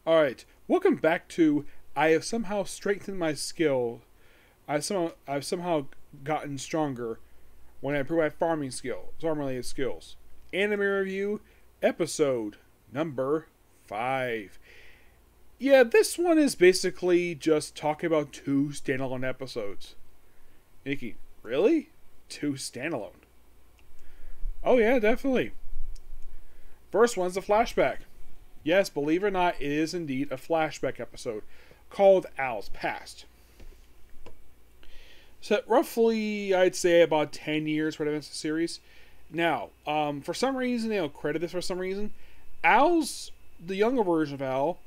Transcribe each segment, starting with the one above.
Alright, welcome back to I have somehow strengthened my skill. I've somehow gotten stronger when I improve my farm related skills. Anime review, episode number 5. Yeah, this one is basically just talking about two standalone episodes. Nikki, really? Two standalone? Oh yeah, definitely. First one's a flashback. Yes, believe it or not, it is indeed a flashback episode called Al's Past. So roughly, I'd say about 10 years for the events of the series. Now, for some reason, they don't credit this for some reason. Al's, the younger version of Al,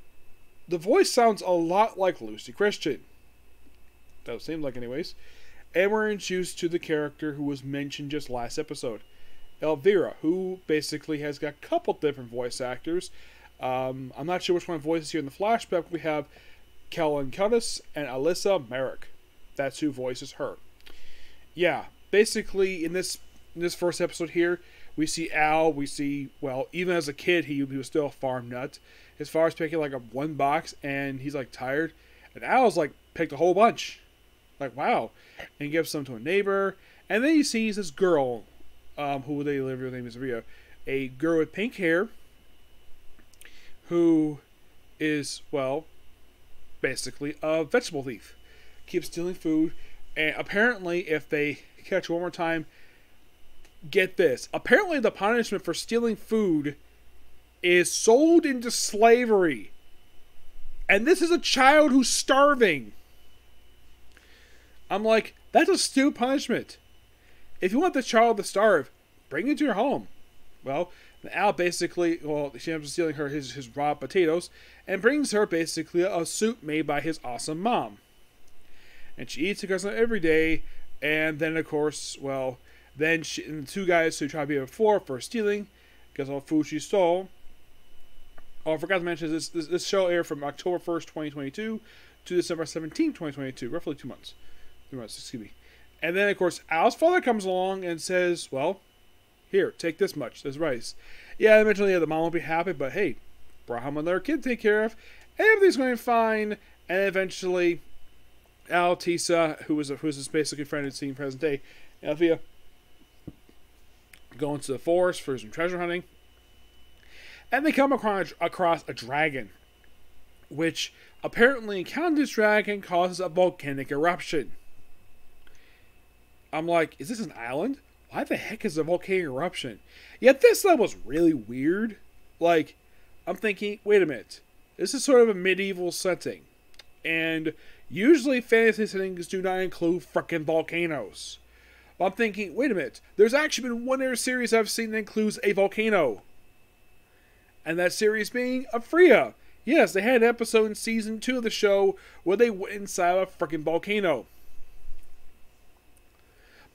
the voice sounds a lot like Lucy Christian. That seems like anyways. And we're introduced to the character who was mentioned just last episode. Elvira, who basically has got a couple different voice actors. I'm not sure which one voices here in the flashback. We have Kellen Cudis and Alyssa Merrick. That's who voices her. Yeah, basically in this first episode here, we see Al. We see, well, even as a kid, he was still a farm nut. His father's picking like one box, and he's like tired, and Al's like picked a whole bunch. Like wow, and gives some to a neighbor, and then he sees this girl, who they live with, her name is Ria, a girl with pink hair, who is, well, basically a vegetable thief. Keeps stealing food, and apparently if they catch her one more time, get this, apparently the punishment for stealing food is sold into slavery. And this is a child who's starving. I'm like, that's a stupid punishment. If you want the child to starve, bring it to your home. Well, Al basically, well, she ends up stealing his raw potatoes and brings her basically a soup made by his awesome mom. And she eats it every day, and then of course, well, then and the two guys who tried to be before for stealing, because all the food she stole. Oh, I forgot to mention this show aired from October 1st, 2022 to December 17th, 2022, roughly 2 months. 3 months, excuse me. And then of course, Al's father comes along and says, well, here, take this much, this rice. Yeah, eventually the mom won't be happy, but hey, brought home another kid to take care of, and everything's going fine, and eventually Al, Tisa, who's his basically friend who's seen present day, Althea, go into the forest for some treasure hunting. And they come across a dragon, which apparently encountering this dragon causes a volcanic eruption. I'm like, is this an island? Why the heck is a volcanic eruption? Yet this level was really weird. Like, I'm thinking, wait a minute. This is sort of a medieval setting. And usually fantasy settings do not include frickin' volcanoes. But I'm thinking, wait a minute. There's actually been one other series I've seen that includes a volcano. And that series being Afria. Yes, they had an episode in season 2 of the show where they went inside a frickin' volcano.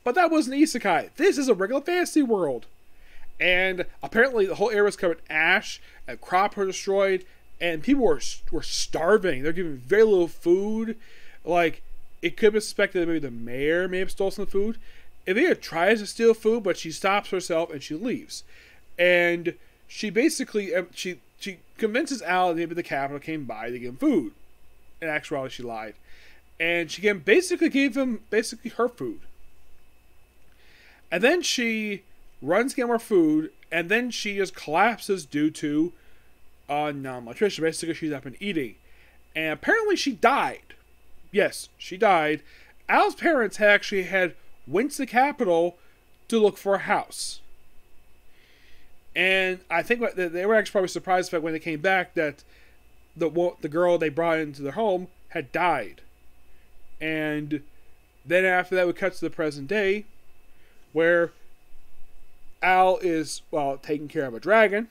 But that wasn't isekai. This is a regular fantasy world. And apparently the whole area was covered in ash, and crops were destroyed, and people were starving. They're given very little food. Like, it could be suspected that maybe the mayor may have stolen some food. Evia tries to steal food, but she stops herself and she leaves. And she basically, she convinces Al that maybe the capital came by to give him food. In actuality, she lied. And she basically gave him her food. And then she runs to get more food, and then she just collapses due to non-nutrition. Basically, she's not been eating. And apparently she died. Yes, she died. Al's parents had went to the capital to look for a house. And I think they were actually probably surprised when they came back that the girl they brought into their home had died. And then after that, we cut to the present day, where Al is, well, taking care of a dragon.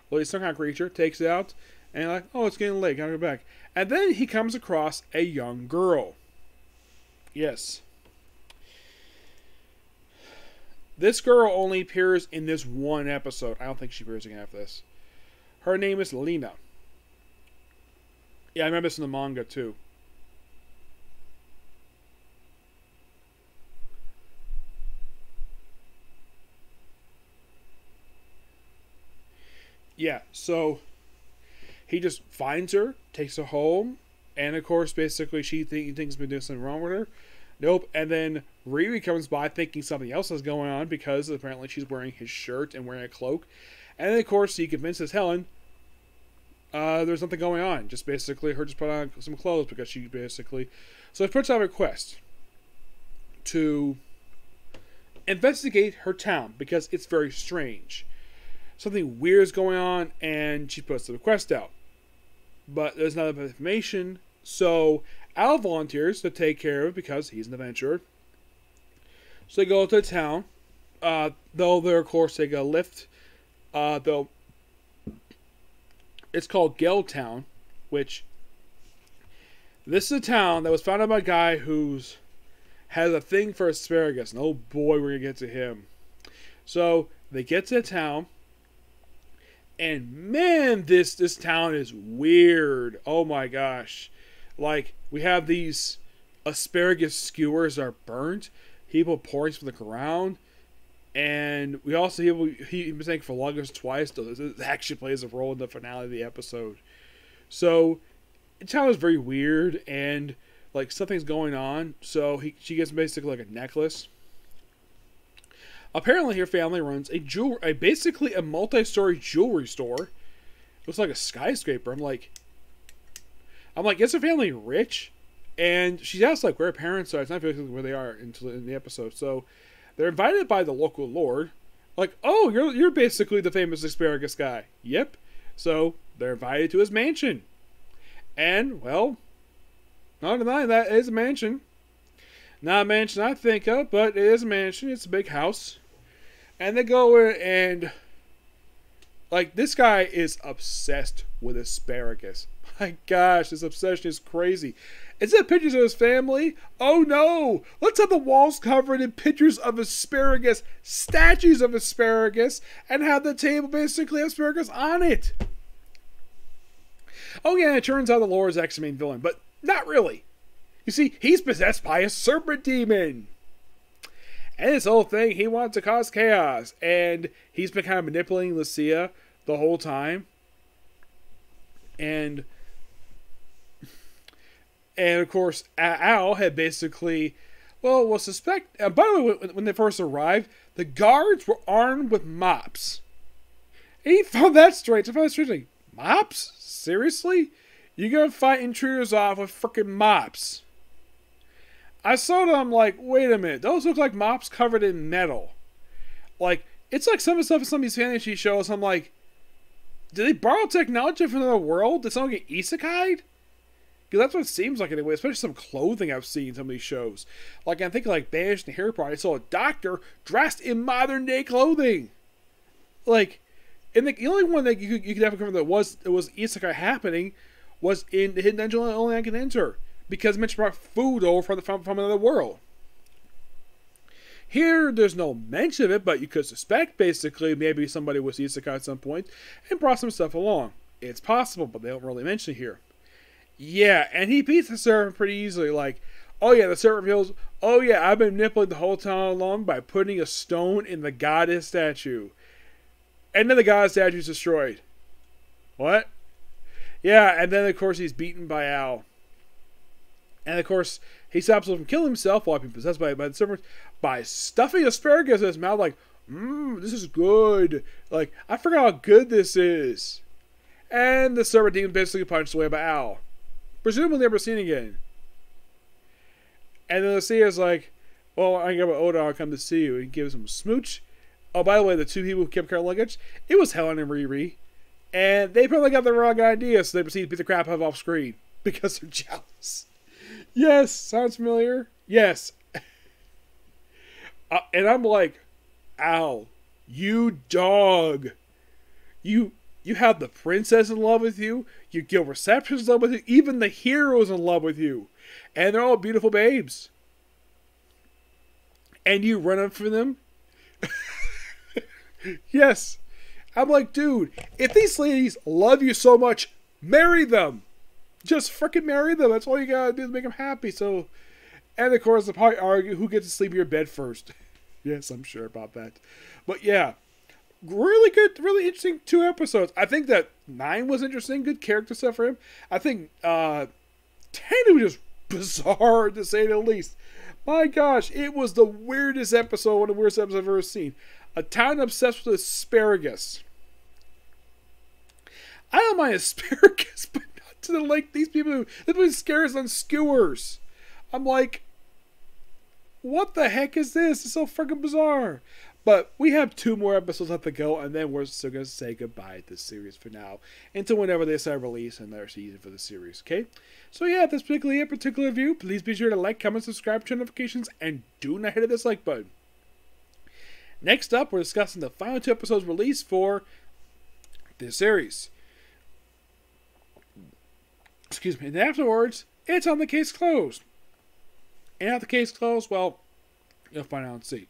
Well, he's some kind of creature, takes it out, and like, oh, it's getting late, gotta go back. And then he comes across a young girl. Yes. This girl only appears in this one episode. I don't think she appears again after this. Her name is Lena. Yeah, I remember this in the manga too. Yeah, so he just finds her, takes her home, and of course, basically, he thinks he's been doing something wrong with her. Nope. And then Riri comes by thinking something else is going on because apparently she's wearing his shirt and wearing a cloak. And then, of course, he convinces Helen there's nothing going on. Just basically her just put on some clothes because she basically... So he puts out a request to investigate her town because it's very strange. Something weird is going on, and she puts the request out. But there's not enough information, so Al volunteers to take care of it because he's an adventurer. So they go to the town. Though they're, of course, they get a lift. Though it's called Gale Town, which this is a town that was founded by a guy who's has a thing for asparagus. And oh boy, we're gonna get to him. So they get to the town, and man, this town is weird. Oh my gosh. Like, we have these asparagus skewers that are burnt, people pouring from the ground, and we also he was saying for Lugos twice, so this actually plays a role in the finale of the episode. So the town is very weird, and like something's going on. So she gets basically like a necklace. Apparently, her family runs basically a multi-story jewelry store. It looks like a skyscraper. I'm like, is her family rich? And she asks like where her parents are. It's not basically where they are until in the episode. So they're invited by the local lord. Like, oh, you're basically the famous asparagus guy. Yep. So they're invited to his mansion. And well, not denying that it is a mansion. Not a mansion I think of, but it is a mansion. It's a big house. And they go in and like this guy is obsessed with asparagus. My gosh, this obsession is crazy. Instead of pictures of his family, oh no! Let's have the walls covered in pictures of asparagus, statues of asparagus, and have the table basically have asparagus on it. Oh yeah, it turns out the Lord is actually the main villain, but not really. You see, he's possessed by a serpent demon. And this whole thing, he wants to cause chaos. And he's been kind of manipulating Lucia the whole time. And of course, Al had basically, was suspect. By the way, when they first arrived, the guards were armed with mops. And he found that strange. I found that strange. Like, mops? Seriously? You're gonna fight intruders off with freaking mops? I saw them like, wait a minute, those look like mops covered in metal. Like, it's like some of the stuff in some of these fantasy shows, I'm like, did they borrow technology from another world? Did someone get isekai'd? Because that's what it seems like anyway, especially some clothing I've seen in some of these shows. Like, I think like Banished and Harry Potter, I saw a doctor dressed in modern day clothing. Like, and the only one that you could have confirm that was isekai happening was in the Hidden Dungeon Only I Can Enter. Because Mitch brought food over from another world. Here, there's no mention of it, but you could suspect, basically, maybe somebody was isekai at some point and brought some stuff along. It's possible, but they don't really mention it here. Yeah, and he beats the serpent pretty easily. Like, oh yeah, the serpent reveals, oh yeah, I've been manipulating the whole time along by putting a stone in the goddess statue. And then the goddess statue is destroyed. What? Yeah, and then, of course, he's beaten by Al. And of course, he stops him from killing himself while being possessed by the serpent by stuffing asparagus in his mouth like, this is good. Like, I forgot how good this is. And the serpent demon basically punched away by Al. Presumably never seen again. And then Lucia's like, well, I got my Oda, I'll come to see you. And he gives him a smooch. Oh, by the way, the two people who kept carrying luggage, it was Helen and Riri. And they probably got the wrong idea, so they proceed to beat the crap out of off screen. Because they're jealous. Yes, sounds familiar. Yes. And I'm like, Al, you dog. You have the princess in love with you. You Gil Reception's in love with you. Even the hero's in love with you. And they're all beautiful babes. And you run up for them? Yes. I'm like, dude, if these ladies love you so much, marry them. Just freaking marry them. That's all you gotta do to make them happy. So, and of course, they'll probably argue who gets to sleep in your bed first. Yes, I'm sure about that. But yeah, really good, really interesting 2 episodes. I think that 9 was interesting, good character stuff for him. I think 10 was just bizarre to say the least. My gosh, it was the weirdest episode, one of the weirdest episodes I've ever seen. A town obsessed with asparagus. I don't mind asparagus, but not to the like these people who put scares on skewers. I'm like, what the heck is this? It's so freaking bizarre. But we have 2 more episodes left to go, and then we're still going to say goodbye to this series for now. Until whenever they decide to release another season for the series, okay? So yeah, that's particularly a particular review. Please be sure to like, comment, subscribe, turn notifications, and do not hit the dislike button. Next up, we're discussing the final 2 episodes released for this series. Excuse me. And afterwards, it's on the case closed. And after the case closed, well, you'll find out and see.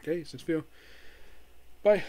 Okay, so bye.